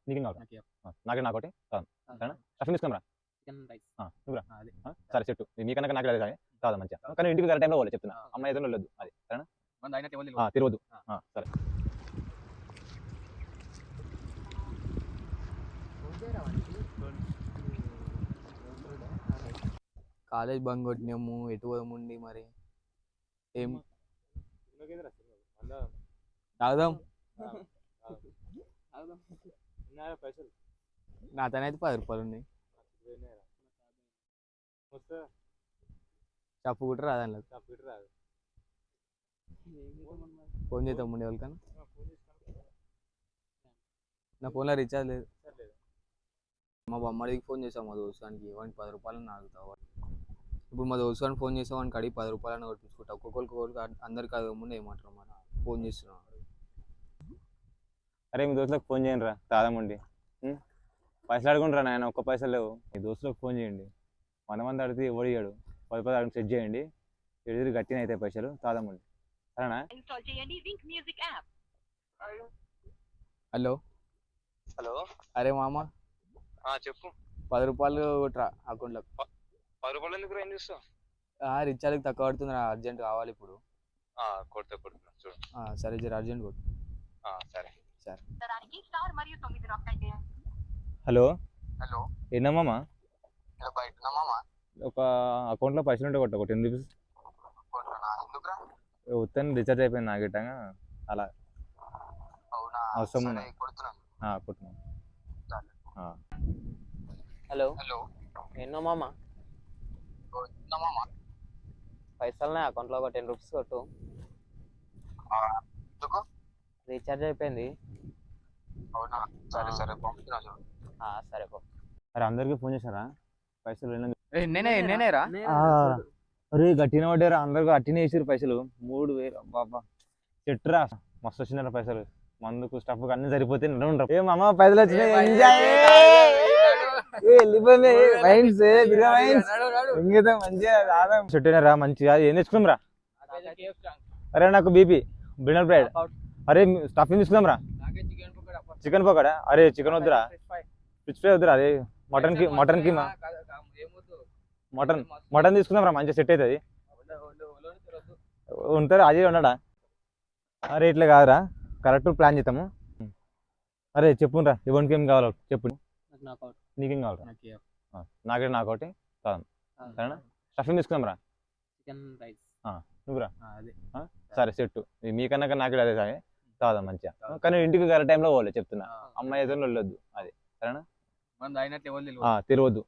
నీకేం కావాలి? నాకే నాకోటి సరేనా? స్టఫింగ్ తీసుకురా. నువ్వురా. సరే చెట్టు మీకన్నా నాకు అదే కాదా మంచిగా, కానీ ఇంటికి కరెక్ట్ టైంలో పోలే చెప్తున్నా. అమ్మాయి ఏదైనా వెళ్ళొద్దు అది సరేనా? తిరగద్దు. సరే కాలేజ్ బంక్ కొట్టినాము, ఎటు పోముండి మరి ఏం తాగుదాం. నాతోనైతే 10 రూపాయలు ఉన్నాయి. చెప్పు కూడా రాదు అందులో. ఫోన్ చేద్దాం ముందు ఎవరికన్నా. నా ఫోన్లో రీఛార్జ్ లేదు. మా బొమ్మడికి ఫోన్ చేసాం మా దోస్తానికి, వాడికి 10 రూపాయలు ఆగుతావు. ఇప్పుడు మా దోస్తానికి ఫోన్ చేసాం, వాడికి అడిగి 10 రూపాయలని కొట్టించుకుంటా. ఒక్కొక్కరికి అందరికి అది ముందు ఏమంటారు మన ఫోన్ చేస్తున్నాం. అరే మీ దోస్తులకు ఫోన్ చేయండి రా, తాదామండి. పైసలు అడుగుంటారా నాయన, ఒక్క పైసలు లేవు. మీ దోస్తులకు ఫోన్ చేయండి. 100 మంది అడిగితే ఎవడు ఇయ్యాడు. 10 అడిగి సెట్ చేయండి. ఎదురు గట్టిన అయితే పైసలు తాదామండి సరేనా? హలో హలో, అరే మామ చెప్పు. 10 రూపాయలు కొట్టరా అకౌంట్లో. 10 రూపాయలు ఎందుకు ఏం చేస్తావు? రీఛార్జ్కి తక్కువ పడుతుంది, అర్జెంట్ కావాలి ఇప్పుడు. కొడుతున్నా చూడు. సరే జర అర్జెంట్ కొట్టు. సరే సరే. హలో హలో, ఏందమ్మా? బయట మామ. ఒక అకౌంట్లో పైసలు ఉంటే కొట్ట 10 రూపీస్. ఎందుకురా? వస్తాను, రీఛార్జ్ అయిపోయింది నా గిట్టంగా అలా. అవునా? అవసరం సరే, ఉన్నాయి. కొడుతున్నాను. కొట్టున్నాను. హలో హలో, ఎన్నో మామ? మామ పైసలు అకౌంట్లో ఒక 10 రూపీస్ కొట్టు. ఎందుకు? రీఛార్జ్ అయిపోయింది. అవునా? సరే సరే, పంపుతున్నా చూడు. సరే పో. అరే అందరికీ ఫోన్ చేశారా? పైసలు ఎన్నేనేరా? అరే గట్టిన పడ్డారా, అందరికి అట్టినే వేసారు పైసలు. 3000 బాబా. చెట్టురా మస్తు వచ్చినారా పైసలు. మందుకు స్టఫ్ అన్ని సరిపోతే ఏమమ్మా పైసలు వచ్చినాయి. చెట్టురా మంచిగా ఏం తెచ్చుకుందాం రా. అరే నాకు బీపీ బిన్నర్ బ్రెడ్. అరే స్టఫింగ్ తీసుకుందాం రా. చికెన్ పకోడా. అరే చికెన్ వద్దురా, ఫిష్ ఫ్రై వద్దురా. అరే మటన్ కీమా మటన్ తీసుకుందాం రా, మంచిగా సెట్ అవుతుంది. ఉంటారా అజయ్ ఉన్నాడా? అరే ఇట్లా కాదురా, కరెక్ట్ ప్లాన్ చేద్దాము. అరే చెప్పురా ఎవరికి ఏం కావాలో చెప్పు. నీకేం కావాలి? నాకే నాకోటి సరేనా? స్టఫింగ్ తీసుకుందాం రా. నువ్వురా. సరే సెట్టు మీకన్నా నాకు అదే సరే కాదా మంచిగా, కానీ ఇంటికి కరెక్ట్ టైంలో పోలే చెప్తున్నా. అమ్మాయి ఏదైనా వెళ్ళొద్దు అది సరేనా? తిరగద్దు.